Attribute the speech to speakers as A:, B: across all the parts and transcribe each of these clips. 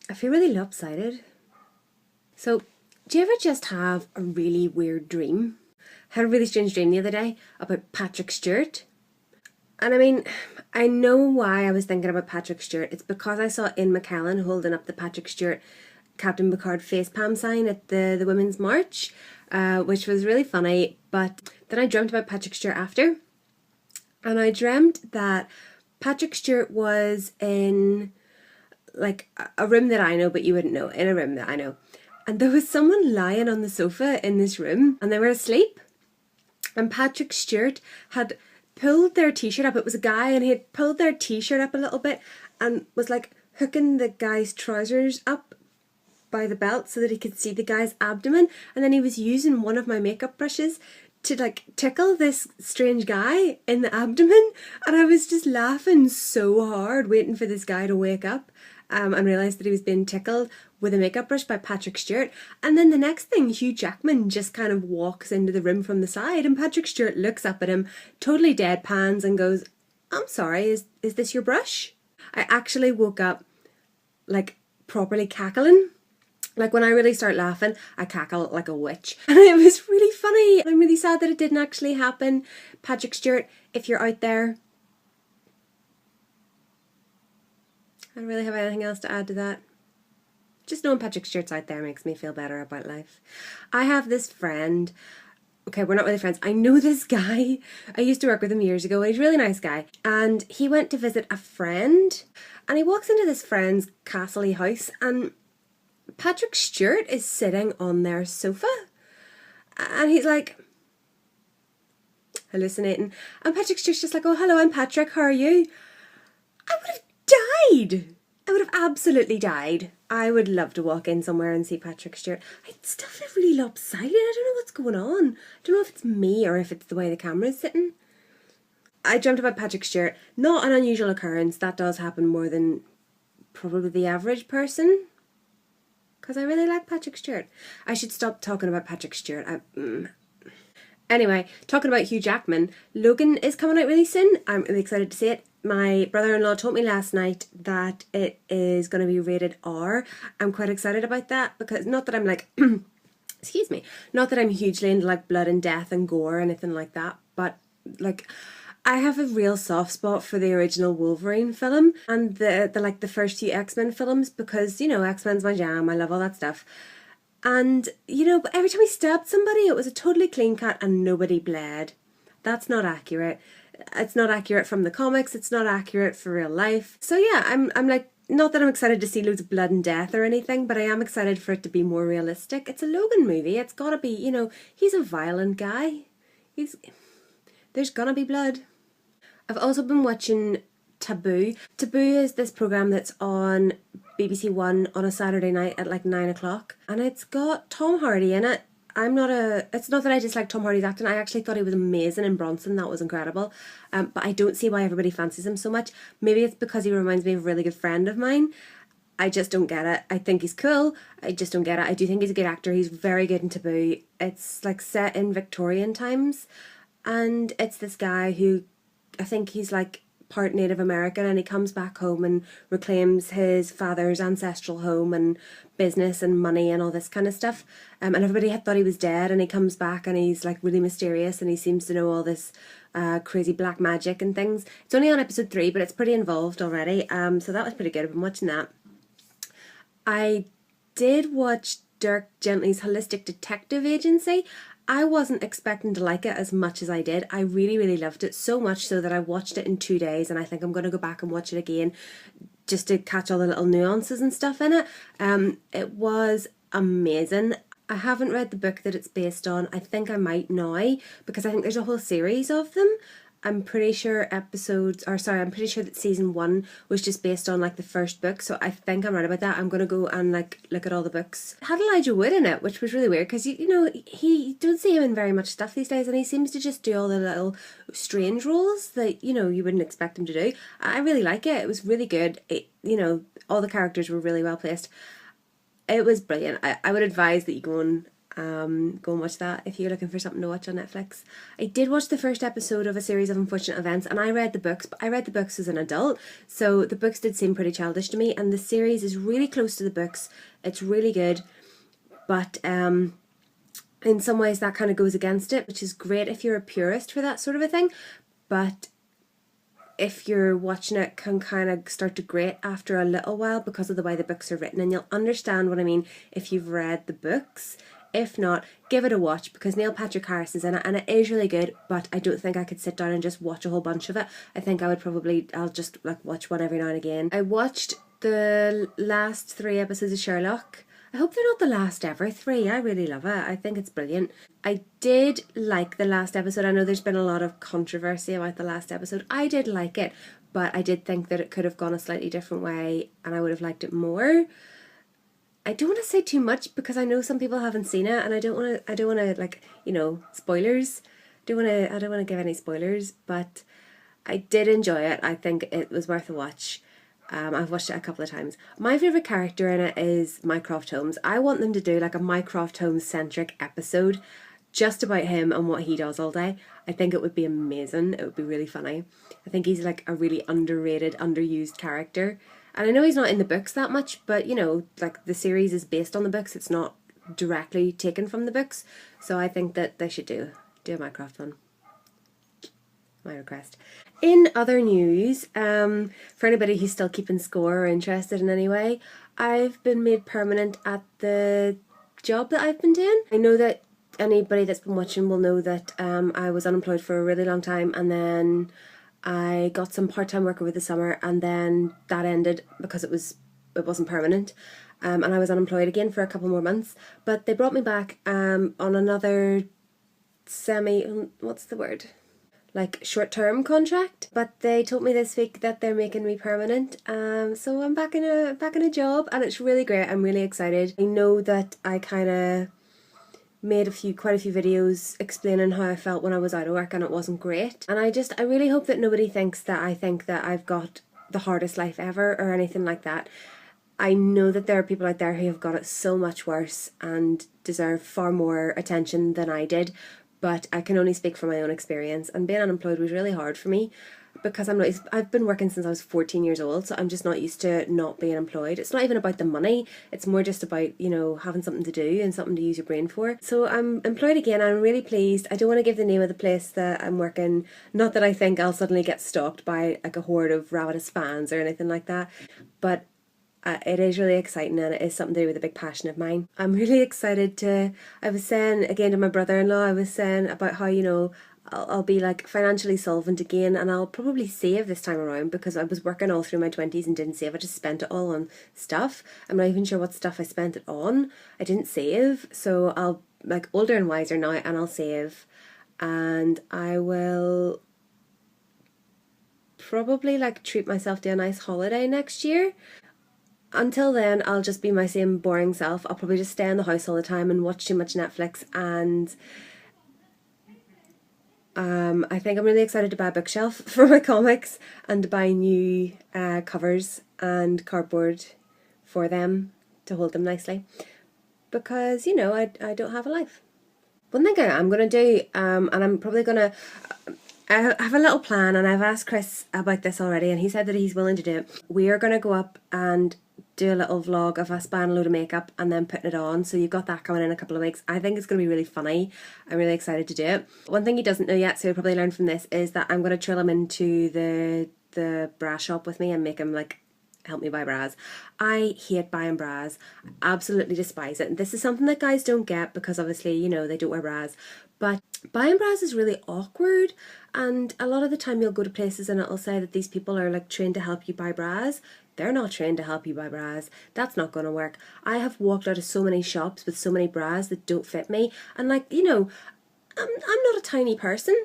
A: I feel really lopsided. So, do you ever just have a really weird dream? I had a really strange dream the other day about Patrick Stewart. And I mean, I know why I was thinking about Patrick Stewart. It's because I saw Ian McKellen holding up the Patrick Stewart Captain Picard facepalm sign at the Women's March, which was really funny. But then I dreamt about Patrick Stewart after. And I dreamt that Patrick Stewart was in like a room that I know, but you wouldn't know, in a room that I know. And there was someone lying on the sofa in this room and they were asleep. And Patrick Stewart had pulled their t-shirt up. It was a guy and he had pulled their t-shirt up a little bit and was like hooking the guy's trousers up by the belt so that he could see the guy's abdomen. And then he was using one of my makeup brushes to like tickle this strange guy in the abdomen. And I was just laughing so hard waiting for this guy to wake up and realised that he was being tickled with a makeup brush by Patrick Stewart. And then the next thing, Hugh Jackman just kind of walks into the room from the side and Patrick Stewart looks up at him, totally deadpans and goes, "I'm sorry, is this your brush?" I actually woke up like properly cackling. Like when I really start laughing, I cackle like a witch. And it was really funny. I'm really sad that it didn't actually happen. Patrick Stewart, if you're out there, I don't really have anything else to add to that. Just knowing Patrick Stewart's out there makes me feel better about life. I have this friend. Okay, we're not really friends. I know this guy. I used to work with him years ago. He's a really nice guy. And he went to visit a friend. And he walks into this friend's castle-y house and Patrick Stewart is sitting on their sofa. And he's like hallucinating. And Patrick Stewart's just like, "Oh, hello, I'm Patrick. How are you?" I would have died. I would have absolutely died. I would love to walk in somewhere and see Patrick Stewart. I still feel really lopsided. I don't know what's going on. I don't know if it's me or if it's the way the camera's sitting. I dreamt about Patrick Stewart. Not an unusual occurrence. That does happen more than probably the average person. Because I really like Patrick Stewart. I should stop talking about Patrick Stewart. Anyway, talking about Hugh Jackman, Logan is coming out really soon. I'm really excited to see it. My brother-in-law told me last night that it is going to be rated R. I'm quite excited about that because not that I'm like, excuse me, not that I'm hugely into like blood and death and gore or anything like that, but like I have a real soft spot for the original Wolverine film and the first few X-Men films because, you know, X-Men's my jam. I love all that stuff. And, you know, but every time he stabbed somebody, it was a totally clean cut and nobody bled. That's not accurate. It's not accurate from the comics. It's not accurate for real life. So yeah, I'm like, not that I'm excited to see loads of blood and death or anything, but I am excited for it to be more realistic. It's a Logan movie. It's gotta be, you know, he's a violent guy. There's gonna be blood. I've also been watching Taboo. Taboo is this programme that's on BBC One on a Saturday night at like 9 o'clock. And it's got Tom Hardy in it. It's not that I dislike Tom Hardy's acting. I actually thought he was amazing in Bronson. That was incredible. But I don't see why everybody fancies him so much. Maybe it's because he reminds me of a really good friend of mine. I just don't get it. I think he's cool. I just don't get it. I do think he's a good actor. He's very good in Taboo. It's like set in Victorian times. And it's this guy who, I think he's like part Native American and he comes back home and reclaims his father's ancestral home and business and money and all this kind of stuff. And everybody had thought he was dead and he comes back and he's like really mysterious and he seems to know all this crazy black magic and things. It's only on episode 3 but it's pretty involved already. So that was pretty good. I've been watching that. I did watch Dirk Gently's Holistic Detective Agency. I wasn't expecting to like it as much as I did. I really, really loved it, so much so that I watched it in 2 days and I think I'm going to go back and watch it again just to catch all the little nuances and stuff in it. It was amazing. I haven't read the book that it's based on. I think I might now because I think there's a whole series of them. I'm pretty sure that season 1 was just based on like the first book, so I think I'm right about that. I'm gonna go and like look at all the books. It had Elijah Wood in it, which was really weird because you know he don't see him in very much stuff these days, and he seems to just do all the little strange roles that you know you wouldn't expect him to do. I really like it. It was really good. You know, all the characters were really well placed. It was brilliant. I would advise that you go Go and watch that if you're looking for something to watch on Netflix. I did watch the first episode of A Series of Unfortunate Events, and I read the books, but I read the books as an adult, so the books did seem pretty childish to me, and the series is really close to the books. It's really good, but in some ways that kind of goes against it, which is great if you're a purist for that sort of a thing, but if you're watching it, can kind of start to grate after a little while because of the way the books are written, and you'll understand what I mean if you've read the books. If not, give it a watch, because Neil Patrick Harris is in it and it is really good, but I don't think I could sit down and just watch a whole bunch of it. I think I'll just like watch one every now and again. I watched the last 3 episodes of Sherlock. I hope they're not the last ever 3. I really love it. I think it's brilliant. I did like the last episode. I know there's been a lot of controversy about the last episode. I did like it, but I did think that it could have gone a slightly different way and I would have liked it more. I don't want to say too much because I know some people haven't seen it, and I don't want to like, you know, spoilers. I don't want to give any spoilers, but I did enjoy it. I think it was worth a watch. I've watched it a couple of times. My favourite character in it is Mycroft Holmes. I want them to do like a Mycroft Holmes centric episode just about him and what he does all day. I think it would be amazing. It would be really funny. I think he's like a really underrated, underused character. And I know he's not in the books that much, but you know, like the series is based on the books. It's not directly taken from the books. So I think that they should do a Mycroft one. My request. In other news, for anybody who's still keeping score or interested in any way, I've been made permanent at the job that I've been doing. I know that anybody that's been watching will know that I was unemployed for a really long time, and then I got some part-time work over the summer, and then that ended because it wasn't permanent, and I was unemployed again for a couple more months. But they brought me back on another short-term contract. But they told me this week that they're making me permanent. So I'm back in a job, and it's really great. I'm really excited. I know that I kind of made quite a few videos explaining how I felt when I was out of work, and it wasn't great. And I really hope that nobody thinks that I think that I've got the hardest life ever or anything like that. I know that there are people out there who have got it so much worse and deserve far more attention than I did, but I can only speak from my own experience, and being unemployed was really hard for me because I've been working since I was 14 years old, so I'm just not used to not being employed. It's not even about the money, it's more just about, you know, having something to do and something to use your brain for. So I'm employed again. I'm really pleased. I don't want to give the name of the place that I'm working, not that I think I'll suddenly get stalked by like a horde of ravenous fans or anything like that, but it is really exciting, and it is something to do with a big passion of mine. I'm really excited I was saying again to my brother-in-law, I was saying about how, you know, I'll be like financially solvent again, and I'll probably save this time around because I was working all through my 20s and didn't save. I just spent it all on stuff. I'm not even sure what stuff I spent it on. I didn't save, so I'll like older and wiser now, and I'll save, and I will probably like treat myself to a nice holiday next year. Until then, I'll just be my same boring self. I'll probably just stay in the house all the time and watch too much Netflix, and I think I'm really excited to buy a bookshelf for my comics and to buy new covers and cardboard for them to hold them nicely, because, you know, I don't have a life. One thing I'm going to do, and I'm probably going to... I have a little plan, and I've asked Chris about this already, and he said that he's willing to do it. We are going to go up and do a little vlog of us buying a load of makeup and then putting it on. So you've got that coming in a couple of weeks. I think it's going to be really funny. I'm really excited to do it. One thing he doesn't know yet, so he'll probably learn from this, is that I'm going to trill him into the bra shop with me and make him like help me buy bras. I hate buying bras. I absolutely despise it. And this is something that guys don't get because obviously, you know, they don't wear bras. But buying bras is really awkward, and a lot of the time you'll go to places and it'll say that these people are like trained to help you buy bras. They're not trained to help you buy bras. That's not going to work. I have walked out of so many shops with so many bras that don't fit me, and like, you know, I'm not a tiny person.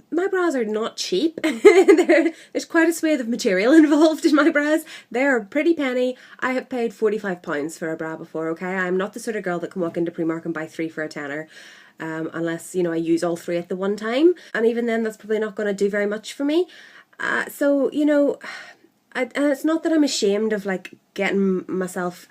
A: My bras are not cheap. There's quite a swathe of material involved in my bras. They're a pretty penny. I have paid £45 for a bra before, okay? I'm not the sort of girl that can walk into Primark and buy 3 for a tenner. Unless, you know, I use all 3 at the one time. And even then, that's probably not going to do very much for me. So, you know, and it's not that I'm ashamed of, like, getting myself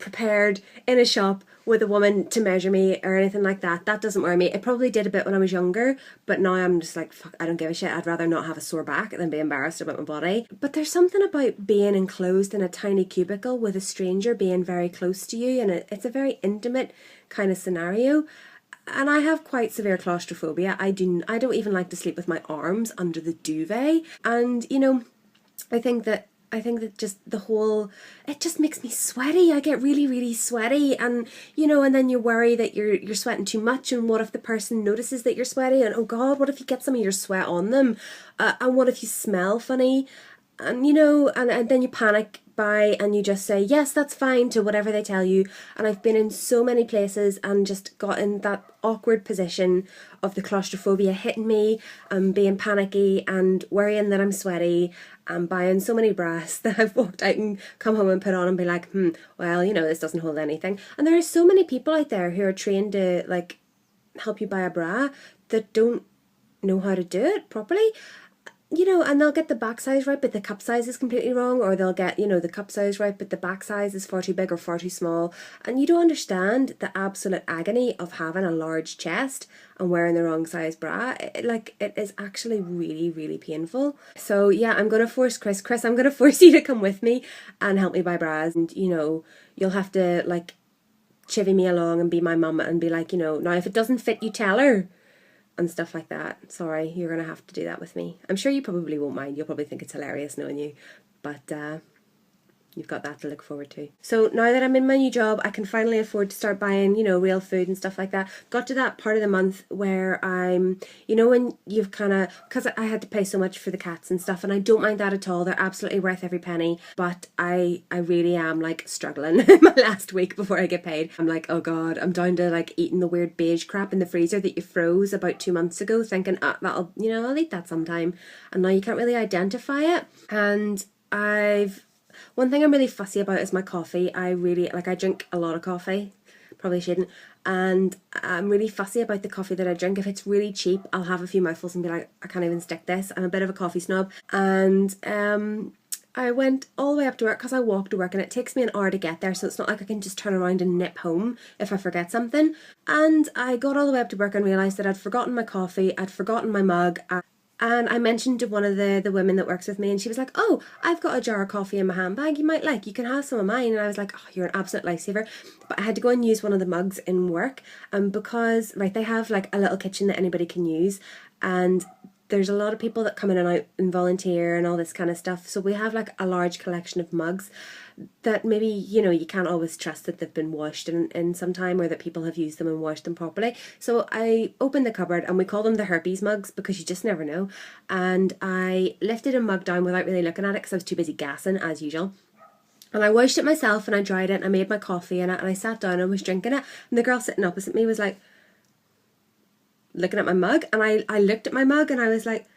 A: prepared in a shop with a woman to measure me or anything like that. That doesn't worry me. It probably did a bit when I was younger, but now I'm just like, fuck, I don't give a shit. I'd rather not have a sore back than be embarrassed about my body. But there's something about being enclosed in a tiny cubicle with a stranger being very close to you, and it's a very intimate kind of scenario. And I have quite severe claustrophobia. I don't even like to sleep with my arms under the duvet. And, you know, I think that just the whole, it just makes me sweaty. I get really, really sweaty, and you know, and then you worry that you're sweating too much, and what if the person notices that you're sweaty, and oh God, what if you get some of your sweat on them, and what if you smell funny, and you know, and then you panic and you just say yes, that's fine to whatever they tell you. And I've been in so many places and just got in that awkward position of the claustrophobia hitting me and being panicky and worrying that I'm sweaty and buying so many bras that I've walked out and come home and put on and be like, well, you know, this doesn't hold anything. And there are so many people out there who are trained to like help you buy a bra that don't know how to do it properly. You know, and they'll get the back size right, but the cup size is completely wrong, or they'll get, you know, the cup size right, but the back size is far too big or far too small. And you don't understand the absolute agony of having a large chest and wearing the wrong size bra. It is actually really, really painful. So yeah, I'm going to force Chris, I'm going to force you to come with me and help me buy bras. And, you know, you'll have to like chivvy me along and be my mum and be like, you know, now if it doesn't fit, you tell her. And stuff like that. Sorry, you're going to have to do that with me. I'm sure you probably won't mind. You'll probably think it's hilarious knowing you. But you've got that to look forward to. So now that I'm in my new job, I can finally afford to start buying, you know, real food and stuff like that. Got to that part of the month where I'm, you know, when you've kind of, because I had to pay so much for the cats and stuff, and I don't mind that at all. They're absolutely worth every penny. But I really am like struggling my last week before I get paid. I'm like, oh God, I'm down to like eating the weird beige crap in the freezer that you froze about 2 months ago, thinking, that'll, you know, I'll eat that sometime. And now you can't really identify it. And one thing I'm really fussy about is my coffee. I drink a lot of coffee, probably shouldn't, and I'm really fussy about the coffee that I drink. If it's really cheap, I'll have a few mouthfuls and be like, I can't even stick this. I'm a bit of a coffee snob. And I went all the way up to work because I walk to work and it takes me an hour to get there, so it's not like I can just turn around and nip home if I forget something. And I got all the way up to work and realised that I'd forgotten my coffee, I'd forgotten my mug, and I mentioned to one of the women that works with me, and she was like, oh, I've got a jar of coffee in my handbag, you might like, you can have some of mine. And I was like, oh, you're an absolute lifesaver. But I had to go and use one of the mugs in work, because, right, they have like a little kitchen that anybody can use, and there's a lot of people that come in and out and volunteer and all this kind of stuff. So we have like a large collection of mugs that maybe, you know, you can't always trust that they've been washed in some time, or that people have used them and washed them properly. So I opened the cupboard, and we call them the herpes mugs because you just never know. And I lifted a mug down without really looking at it because I was too busy gassing as usual. And I washed it myself and I dried it and I made my coffee in it and I sat down and was drinking it. And the girl sitting opposite me was like, looking at my mug, and I looked at my mug and I was like,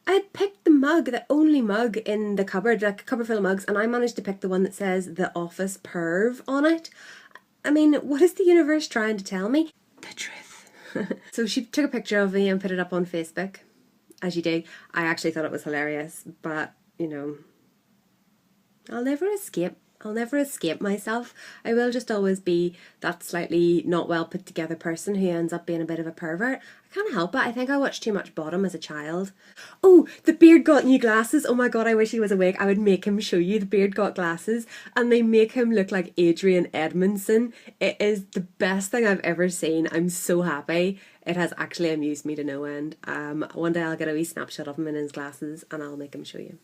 A: I had picked the mug, the only mug in the cupboard, like a cupboard full of mugs, and I managed to pick the one that says The Office Perv on it. I mean, what is the universe trying to tell me? The truth. So she took a picture of me and put it up on Facebook, as you do. I actually thought it was hilarious, but, you know, I'll never escape myself. I will just always be that slightly not well put together person who ends up being a bit of a pervert. I can't help it. I think I watched too much Bottom as a child. Oh, the beard got new glasses. Oh my God, I wish he was awake. I would make him show you. The beard got glasses and they make him look like Adrian Edmondson. It is the best thing I've ever seen. I'm so happy. It has actually amused me to no end. One day I'll get a wee snapshot of him in his glasses and I'll make him show you.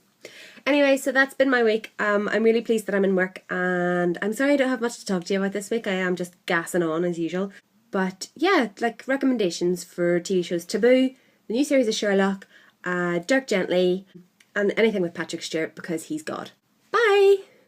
A: Anyway, so that's been my week. I'm really pleased that I'm in work, and I'm sorry I don't have much to talk to you about this week. I am just gassing on as usual. But yeah, like recommendations for TV shows: Taboo, the new series of Sherlock, Dirk Gently, and anything with Patrick Stewart because he's God.